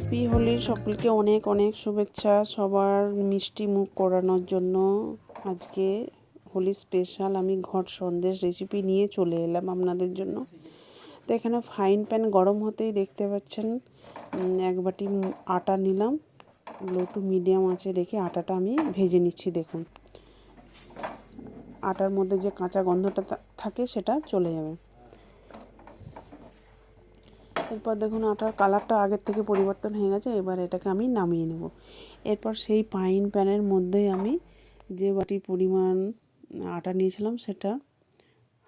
Happy হোলির সকলকে অনেক অনেক শুভেচ্ছা। সবার মিষ্টি মুখ করানোর জন্য আজকে হোলি স্পেশাল আমি ঘট সন্দেশ রেসিপি নিয়ে চলে এলাম আপনাদের জন্য। তো এখানে ফ্রাইং প্যান গরম হতেই দেখতে পাচ্ছেন এক বাটি আটা নিলাম, লো টু মিডিয়াম আঁচে রেখে আটাটা আমি ভেজে নিচ্ছি। দেখুন আটার মধ্যে যে কাঁচা গন্ধটা থাকে সেটা চলে যাবে। এরপর দেখুন আটার কালারটা আগের থেকে পরিবর্তন হয়ে গেছে। এবার এটাকে আমি নামিয়ে নেব। এরপর সেই ফ্রাইং প্যানের মধ্যে আমি যে বাটির পরিমাণ আটা নিয়েছিলাম সেটা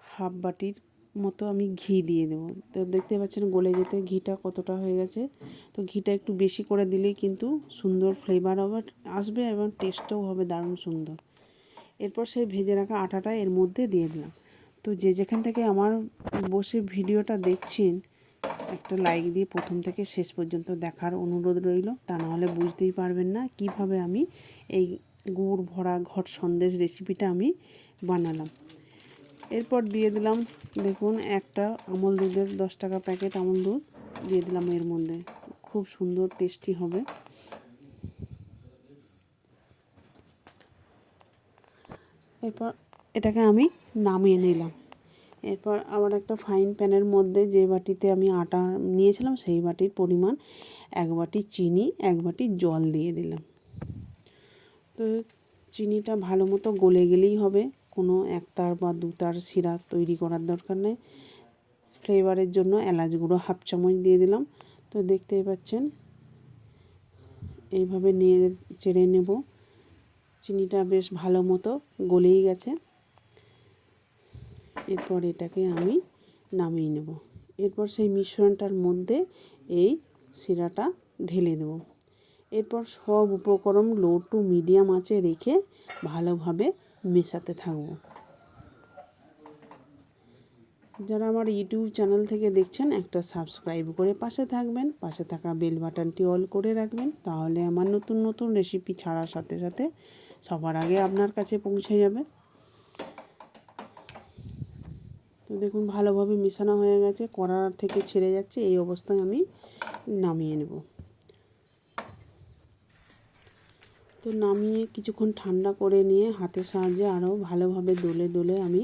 হাফ বাটির মতো আমি ঘি দিয়ে দেবো। তো দেখতে পাচ্ছেন গলে যেতে ঘিটা কতটা হয়ে গেছে। তো ঘিটা একটু বেশি করে দিলেই কিন্তু সুন্দর ফ্লেভার আসবে এবং টেস্টও হবে দারুণ সুন্দর। এরপর সেই ভেজে রাখা আটাটা এর মধ্যে দিয়ে দিলাম। তো যে যেখান থেকে আমার বসে ভিডিওটা দেখছেন একটা লাইক দিয়ে প্রথম থেকে শেষ পর্যন্ত দেখার অনুরোধ রইল, তা নাহলে বুঝতেই পারবেন না কিভাবে আমি এই গুড় ভরা ঘট সন্দেশ রেসিপিটা আমি বানালাম। এরপর দিয়ে দিলাম দেখুন একটা আমুল দুধের 10 টাকা প্যাকেট আমুল দুধ দিয়ে দিলাম এর মধ্যে, খুব সুন্দর টেস্টি হবে। এরপর এটাকে আমি নামিয়ে নিলাম। এরপর আবার একটা ফ্রাইং প্যানের মধ্যে যে বাটিতে আমি আটা নিয়েছিলাম সেই বাটির পরিমাণ 1 বাটি চিনি 1 বাটি জল দিয়ে দিলাম। তো চিনিটা ভালো মতো গলে গেলেই হবে, কোনো একতার বা দুতার সিরা তৈরি করার দরকার নেই। ফ্লেভারের জন্য এলাচ গুঁড়ো হাফ চামচ দিয়ে দিলাম। তো দেখতেই পাচ্ছেন এইভাবে নেড়ে চেড়ে নেব। চিনিটা বেশ ভালো মতো গলেই গেছে। এরপর এটাকে আমি নামিয়ে নেব। এরপর সেই মিশ্রণটার মধ্যে এই সিরাটা ঢেলে দেব। এরপর সব উপকরণ লো টু মিডিয়াম আঁচে রেখে ভালোভাবে মেশাতে থাকব। যারা আমার ইউটিউব চ্যানেল থেকে দেখছেন একটা সাবস্ক্রাইব করে পাশে থাকবেন, পাশে থাকা বেল বাটনটি অল করে রাখবেন, তাহলে আমার নতুন নতুন রেসিপি ছাড়ার সাথে সাথে সবার আগে আপনার কাছে পৌঁছে যাবে। তো দেখুন ভালোভাবে মেশানো হয়ে গেছে, কড়া থেকে ছেড়ে যাচ্ছে, এই অবস্থায় আমি নামিয়ে নেব। তো নামিয়ে কিছুক্ষণ ঠান্ডা করে নিয়ে হাতের সাহায্যে আরও ভালোভাবে দোলে দোলে আমি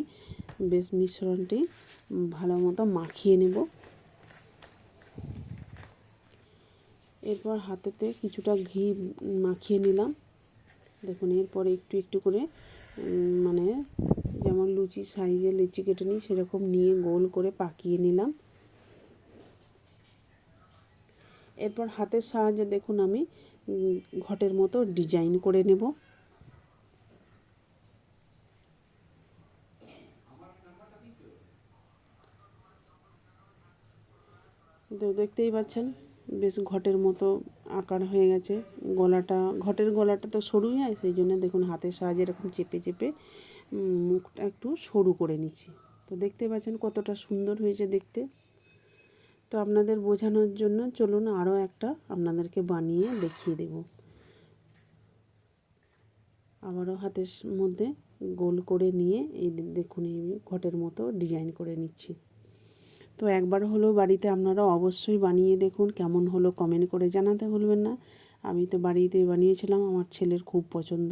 বেশ মিশ্রণটি ভালো মতো মাখিয়ে নেব। এরপর হাতেতে কিছুটা ঘি মাখিয়ে নিলাম। দেখুন এরপরে একটু একটু করে মানে যেমন লুচি সাইজে লুচি কেটে নিই সেরকম নিয়ে গোল করে পাকিয়ে নিলাম। এরপর হাতের সাহায্যে দেখুন আমি ঘটের মতো ডিজাইন করে নেব। তো দেখতেই পাচ্ছেন বেশ ঘটের মতো আকার হয়ে গেছে। গলাটা ঘটের গলাটা তো সরুই হয়, সেই জন্য দেখুন হাতের সাহায্যে এরকম চেপে চেপে মুখটা একটু সরু করে নিচ্ছি। তো দেখতে পাচ্ছেন কতটা সুন্দর হয়েছে দেখতে। তো আপনাদের বোঝানোর জন্য চলুন আরও একটা আপনাদেরকে বানিয়ে দেখিয়ে দেব। আবারও হাতের মধ্যে গোল করে নিয়ে এই দেখুন এই ঘটের মতো ডিজাইন করে নিচ্ছি। তো একবার হলো বাড়িতে আপনারা অবশ্যই বানিয়ে দেখুন, কেমন হলো কমেন্ট করে জানাতে ভুলবেন না। আমি তো বাড়িতেই বানিয়েছিলাম, আমার ছেলের খুব পছন্দ,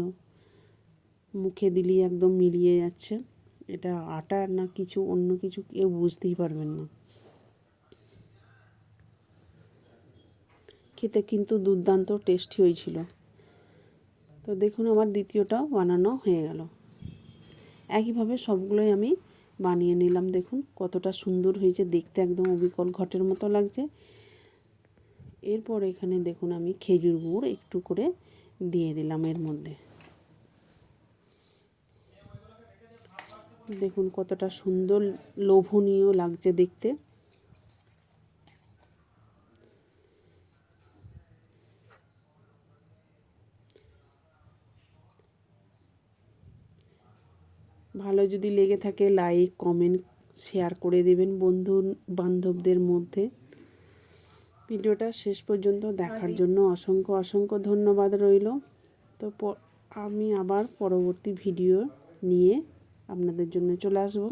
মুখে দিলেই একদম মিলিয়ে যাচ্ছে। এটা আটা না কিছু অন্য কিছু কেউ বুঝতেই পারবেন না। খেতে কিন্তু দুর্দান্ত টেস্টি হয়েছিল। তো দেখুন আমার দ্বিতীয়টাও বানানো হয়ে গেল। একইভাবে সবগুলোই আমি বানিয়ে নিলাম। দেখুন কতটা সুন্দর হয়েছে দেখতে, একদম অবিকল ঘটের মতো লাগছে। এরপর এখানে দেখুন আমি খেজুর গুড় একটু করে দিয়ে দিলাম এর মধ্যে। দেখুন কতটা সুন্দর লোভনীয় লাগছে দেখতে। ভালো যদি লেগে থাকে লাইক কমেন্ট শেয়ার করে দেবেন বন্ধু বান্ধবদের মধ্যে। ভিডিওটা শেষ পর্যন্ত দেখার জন্য অসংখ্য অসংখ্য ধন্যবাদ রইল। তো আমি আবার পরবর্তী ভিডিও নিয়ে আপনাদের জন্য চলে আসব।